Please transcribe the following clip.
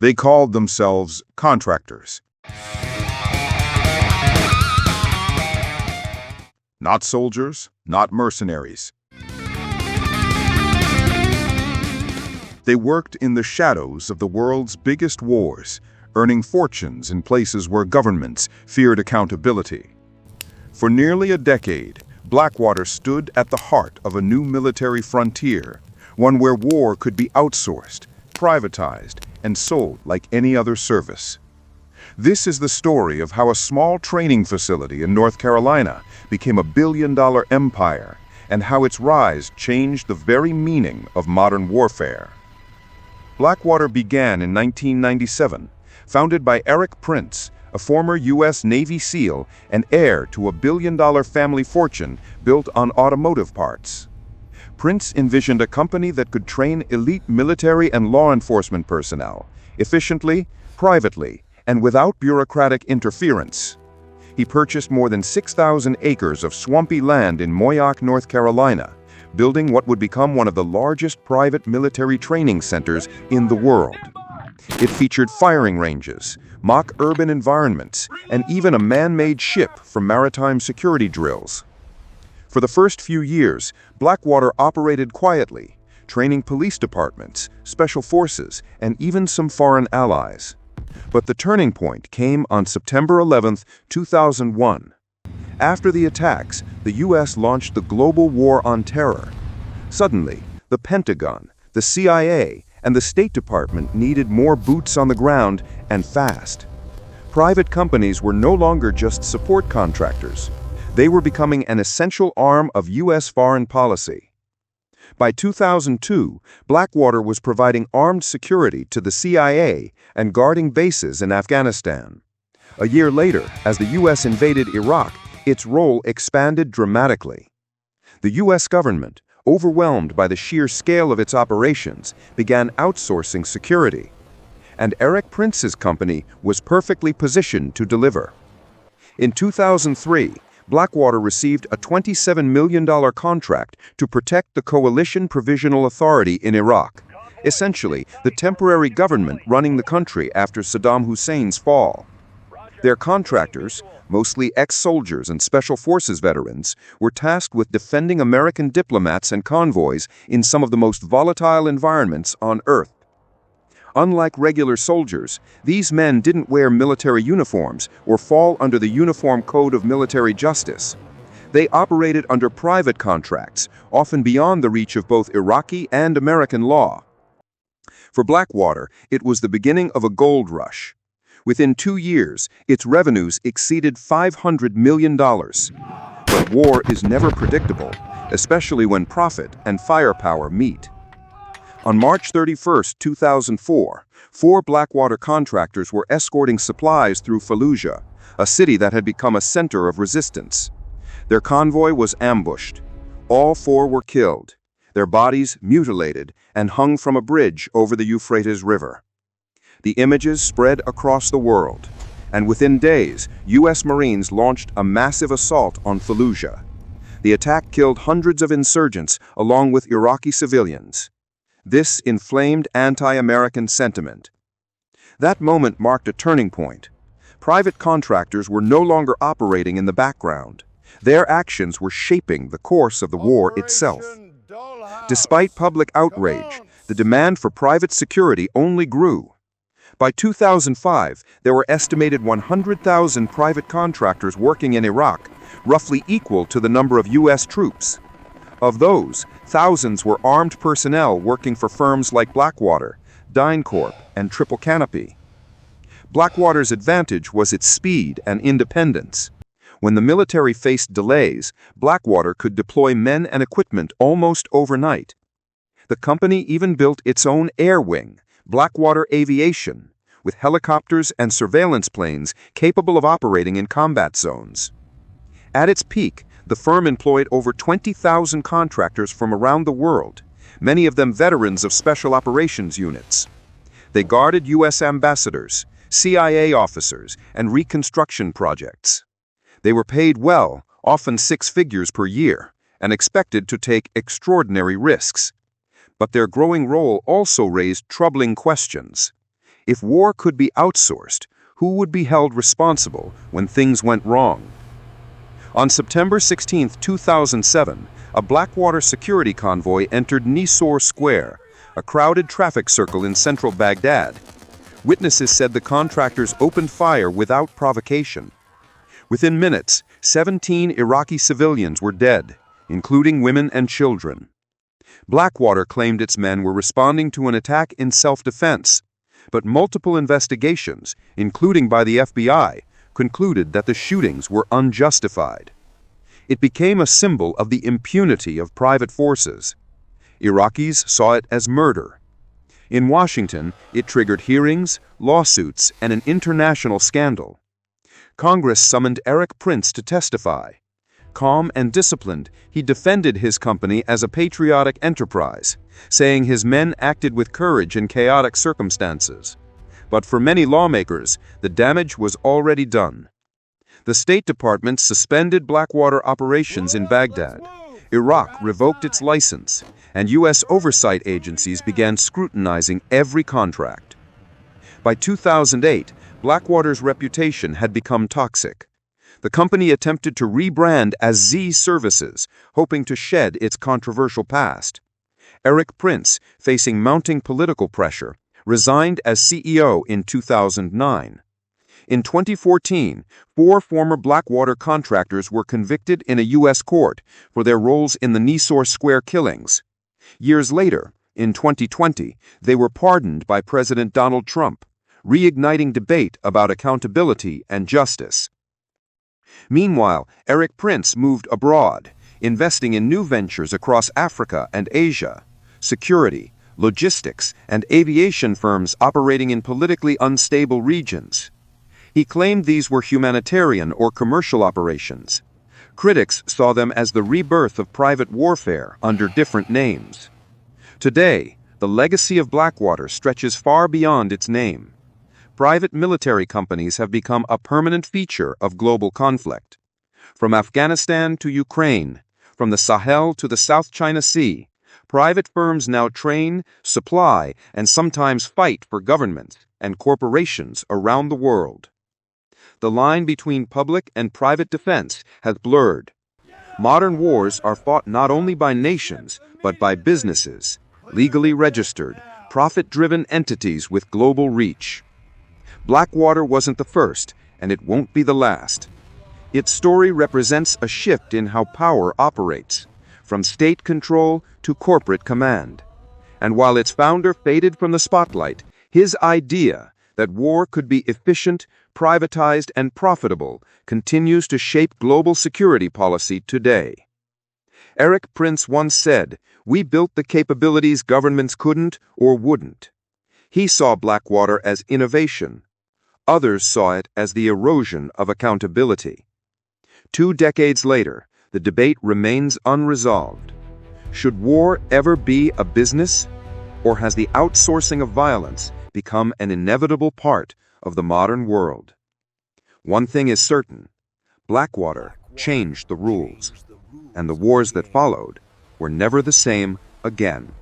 They called themselves contractors. Not soldiers, not mercenaries. They worked in the shadows of the world's biggest wars, earning fortunes in places where governments feared accountability. For nearly a decade, Blackwater stood at the heart of a new military frontier, one where war could be outsourced, privatized, and sold like any other service. This is the story of how a small training facility in North Carolina became a billion-dollar empire, and how its rise changed the very meaning of modern warfare. Blackwater began in 1997, founded by Eric Prince, a former U.S. Navy SEAL and heir to a billion-dollar family fortune built on automotive parts. Prince envisioned a company that could train elite military and law enforcement personnel, efficiently, privately, and without bureaucratic interference. He purchased more than 6,000 acres of swampy land in Moyock, North Carolina, building what would become one of the largest private military training centers in the world. It featured firing ranges, mock urban environments, and even a man-made ship for maritime security drills. For the first few years, Blackwater operated quietly, training police departments, special forces, and even some foreign allies. But the turning point came on September 11, 2001. After the attacks, the U.S. launched the global war on terror. Suddenly, the Pentagon, the CIA, and the State Department needed more boots on the ground, and fast. Private companies were no longer just support contractors. They were becoming an essential arm of U.S. foreign policy. By 2002, Blackwater was providing armed security to the CIA and guarding bases in Afghanistan. A year later, as the U.S. invaded Iraq, its role expanded dramatically. The U.S. government, overwhelmed by the sheer scale of its operations, began outsourcing security. And Eric Prince's company was perfectly positioned to deliver. In 2003, Blackwater received a $27 million contract to protect the Coalition Provisional Authority in Iraq, essentially the temporary government running the country after Saddam Hussein's fall. Their contractors, mostly ex-soldiers and special forces veterans, were tasked with defending American diplomats and convoys in some of the most volatile environments on Earth. Unlike regular soldiers, these men didn't wear military uniforms or fall under the Uniform Code of Military Justice. They operated under private contracts, often beyond the reach of both Iraqi and American law. For Blackwater, it was the beginning of a gold rush. Within 2 years, its revenues exceeded $500 million. But war is never predictable, especially when profit and firepower meet. On March 31, 2004, 4 Blackwater contractors were escorting supplies through Fallujah, a city that had become a center of resistance. Their convoy was ambushed. All 4 were killed, their bodies mutilated and hung from a bridge over the Euphrates River. The images spread across the world, and within days, U.S. Marines launched a massive assault on Fallujah. The attack killed hundreds of insurgents along with Iraqi civilians. This inflamed anti-American sentiment. That moment marked a turning point. Private contractors were no longer operating in the background. Their actions were shaping the course of the war itself. Despite public outrage, the demand for private security only grew. By 2005, there were estimated 100,000 private contractors working in Iraq, roughly equal to the number of U.S. troops. Of those, thousands were armed personnel working for firms like Blackwater, DynCorp, and Triple Canopy. Blackwater's advantage was its speed and independence. When the military faced delays, Blackwater could deploy men and equipment almost overnight. The company even built its own air wing, Blackwater Aviation, with helicopters and surveillance planes capable of operating in combat zones. At its peak, the firm employed over 20,000 contractors from around the world, many of them veterans of special operations units. They guarded U.S. ambassadors, CIA officers, and reconstruction projects. They were paid well, often 6 figures per year, and expected to take extraordinary risks. But their growing role also raised troubling questions. If war could be outsourced, who would be held responsible when things went wrong? On September 16, 2007, a Blackwater security convoy entered Nisour Square, a crowded traffic circle in central Baghdad. Witnesses said the contractors opened fire without provocation. Within minutes, 17 Iraqi civilians were dead, including women and children. Blackwater claimed its men were responding to an attack in self-defense, but multiple investigations, including by the FBI, concluded that the shootings were unjustified. It became a symbol of the impunity of private forces. Iraqis saw it as murder. In Washington, it triggered hearings, lawsuits, and an international scandal. Congress summoned Eric Prince to testify. Calm and disciplined, he defended his company as a patriotic enterprise, saying his men acted with courage in chaotic circumstances. But for many lawmakers, the damage was already done. The State Department suspended Blackwater operations in Baghdad. Iraq revoked its license, and U.S. oversight agencies began scrutinizing every contract. By 2008, Blackwater's reputation had become toxic. The company attempted to rebrand as Z Services, hoping to shed its controversial past. Eric Prince, facing mounting political pressure, resigned as CEO in 2009. In 2014, 4 former Blackwater contractors were convicted in a U.S. court for their roles in the Nisour Square killings. Years later, in 2020, they were pardoned by President Donald Trump, reigniting debate about accountability and justice. Meanwhile, Eric Prince moved abroad, investing in new ventures across Africa and Asia, security, logistics, and aviation firms operating in politically unstable regions. He claimed these were humanitarian or commercial operations. Critics saw them as the rebirth of private warfare under different names. Today, the legacy of Blackwater stretches far beyond its name. Private military companies have become a permanent feature of global conflict. From Afghanistan to Ukraine, from the Sahel to the South China Sea, private firms now train, supply, and sometimes fight for governments and corporations around the world. The line between public and private defense has blurred. Modern wars are fought not only by nations, but by businesses, legally registered, profit-driven entities with global reach. Blackwater wasn't the first, and it won't be the last. Its story represents a shift in how power operates, from state control to corporate command. And while its founder faded from the spotlight, his idea that war could be efficient, privatized, and profitable continues to shape global security policy today. Eric Prince once said, "We built the capabilities governments couldn't or wouldn't." He saw Blackwater as innovation. Others saw it as the erosion of accountability. 2 decades later, the debate remains unresolved. Should war ever be a business, or has the outsourcing of violence become an inevitable part of the modern world? One thing is certain: Blackwater changed the rules, and the wars that followed were never the same again.